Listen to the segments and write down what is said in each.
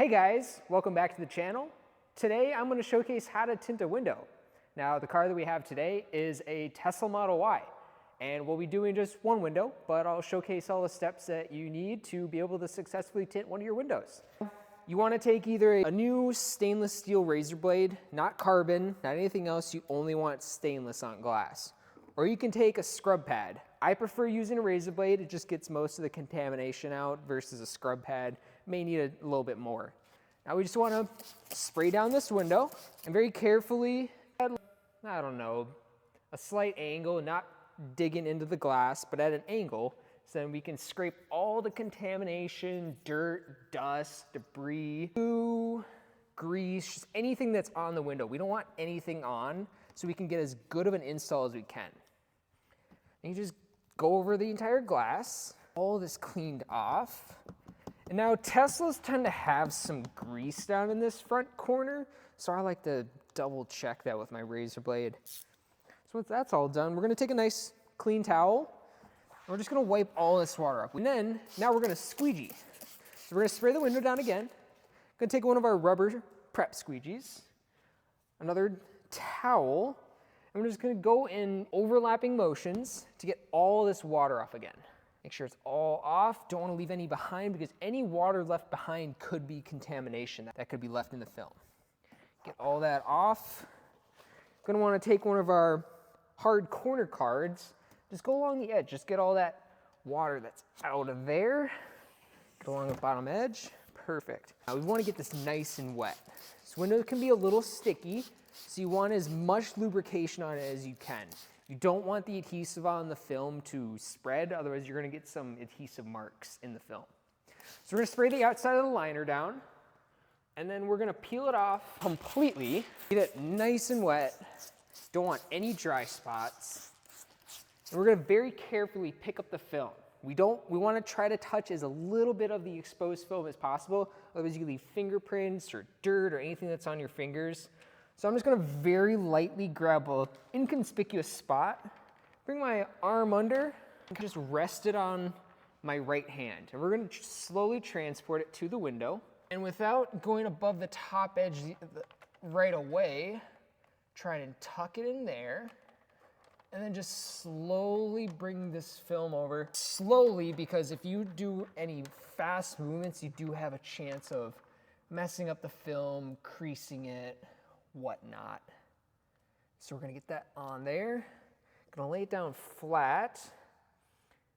Hey guys, welcome back to the channel. Today I'm going to showcase how to tint a window. Now the car that we have today is a Tesla Model Y, and we'll be doing just one window, but I'll showcase all the steps that you need to be able to successfully tint one of your windows. You want to take either a new stainless steel razor blade, not carbon, not anything else, you only want stainless on glass. Or you can take a scrub pad. I prefer using a razor blade, it just gets most of the contamination out versus a scrub pad. May need a little bit more. Now we just want to spray down this window and very carefully, I don't know, a slight angle, not digging into the glass, but at an angle, so then we can scrape all the contamination, dirt, dust, debris, glue, grease, just anything that's on the window. We don't want anything on, so we can get as good of an install as we can. And you just go over the entire glass, all this cleaned off. And now Teslas tend to have some grease down in this front corner, so I like to double check that with my razor blade. So once that's all done, we're gonna take a nice clean towel, and we're just gonna wipe all this water up. And then, now we're gonna squeegee. So we're gonna spray the window down again. Gonna take one of our rubber prep squeegees, another towel, and we're just gonna go in overlapping motions to get all this water off again. Make sure it's all off. Don't want to leave any behind because any water left behind could be contamination that could be left in the film. Get all that off. Gonna want to take one of our hard corner cards. Just go along the edge. Just get all that water that's out of there. Go along the bottom edge. Perfect. Now we want to get this nice and wet. This window can be a little sticky, so you want as much lubrication on it as you can. You don't want the adhesive on the film to spread, otherwise you're gonna get some adhesive marks in the film. So we're gonna spray the outside of the liner down, and then we're gonna peel it off completely. Get it nice and wet. Don't want any dry spots. And we're gonna very carefully pick up the film. We wanna try to touch as a little bit of the exposed film as possible, otherwise you leave fingerprints or dirt or anything that's on your fingers. So I'm just gonna very lightly grab an inconspicuous spot, bring my arm under, and just rest it on my right hand. And we're gonna slowly transport it to the window. And without going above the top edge right away, try and tuck it in there. And then just slowly bring this film over. Slowly, because if you do any fast movements, you do have a chance of messing up the film, creasing it, whatnot. So we're gonna get that on there. Gonna lay it down flat.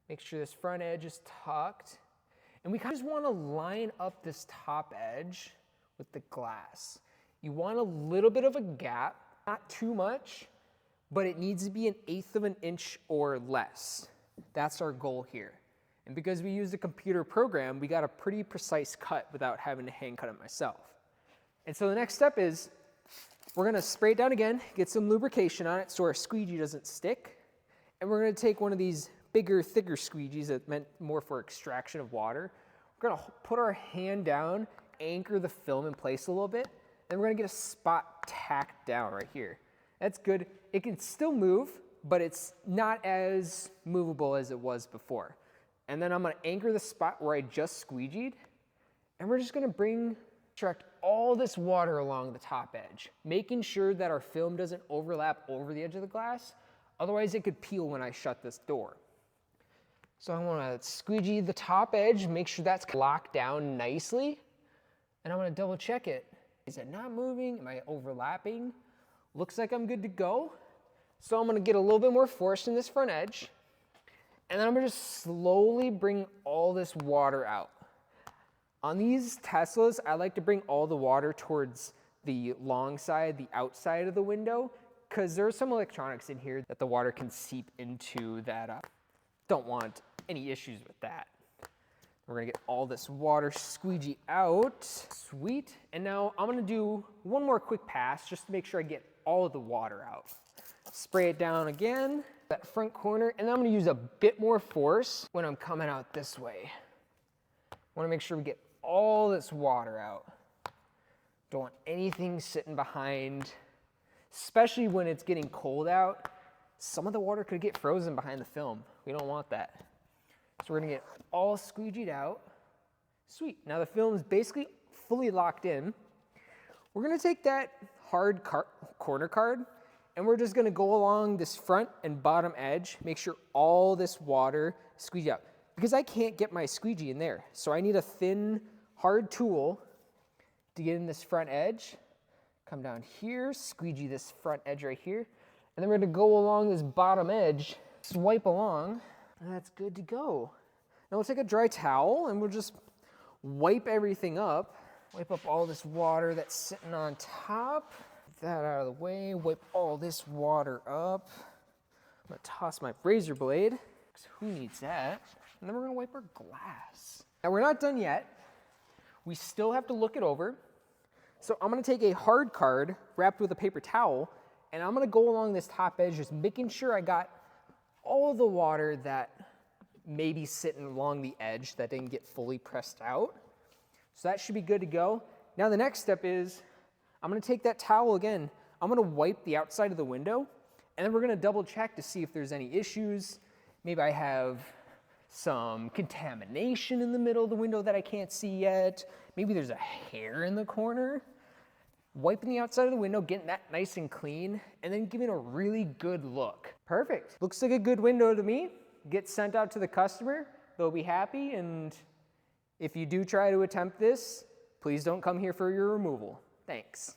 Make sure this front edge is tucked. And we kind of just wanna line up this top edge with the glass. You want a little bit of a gap, not too much, but it needs to be 1/8 of an inch or less. That's our goal here. And because we used a computer program, we got a pretty precise cut without having to hand cut it myself. And so the next step is, we're gonna spray it down again, get some lubrication on it so our squeegee doesn't stick. And we're gonna take one of these bigger, thicker squeegees that meant more for extraction of water. We're gonna put our hand down, anchor the film in place a little bit, and we're gonna get a spot tacked down right here. That's good. It can still move, but it's not as movable as it was before. And then I'm gonna anchor the spot where I just squeegeed, and we're just gonna extract all this water along the top edge, making sure that our film doesn't overlap over the edge of the glass. Otherwise it could peel when I shut this door. So I want to squeegee the top edge, make sure that's locked down nicely. And I'm going to double check it. Is it not moving? Am I overlapping? Looks like I'm good to go. So I'm going to get a little bit more force in this front edge. And then I'm going to just slowly bring all this water out. On these Teslas, I like to bring all the water towards the long side, the outside of the window, because there's some electronics in here that the water can seep into that. Don't want any issues with that. We're gonna get all this water squeegee out. Sweet. And now I'm gonna do one more quick pass just to make sure I get all of the water out. Spray it down again, that front corner, and then I'm gonna use a bit more force when I'm coming out this way. Wanna make sure we get all this water out. Don't want anything sitting behind, especially when it's getting cold out. Some of the water could get frozen behind the film. We don't want that. So we're gonna get all squeegeed out. Sweet, now the film is basically fully locked in. We're gonna take that hard corner card and we're just gonna go along this front and bottom edge, make sure all this water squeeze out. Because I can't get my squeegee in there, so I need a thin, hard tool to get in this front edge. Come down here, squeegee this front edge right here, and then we're gonna go along this bottom edge, swipe along, and that's good to go. Now we'll take a dry towel and we'll just wipe everything up. Wipe up all this water that's sitting on top. Get that out of the way, wipe all this water up. I'm gonna toss my razor blade, because who needs that? And then we're gonna wipe our glass. Now we're not done yet. We still have to look it over. So I'm gonna take a hard card wrapped with a paper towel, and I'm gonna go along this top edge, just making sure I got all the water that may be sitting along the edge that didn't get fully pressed out. So that should be good to go. Now the next step is, I'm gonna take that towel again, I'm gonna wipe the outside of the window, and then we're gonna double check to see if there's any issues. Maybe I have some contamination in the middle of the window that I can't see yet. Maybe there's a hair in the corner. Wiping the outside of the window, getting that nice and clean, and then giving a really good look. Perfect. Looks like a good window to me. Gets sent out to the customer, they'll be happy, and if you do try to attempt this, please don't come here for your removal. Thanks.